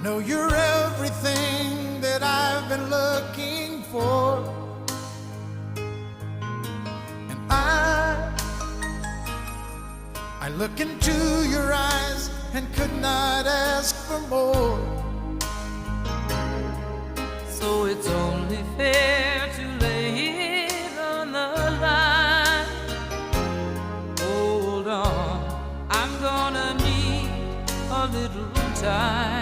know you're everything that I've been looking for, and I look into your eyes and could not ask for more. So it's only fair to lay it on the line. Hold on, I'm gonna need a little time.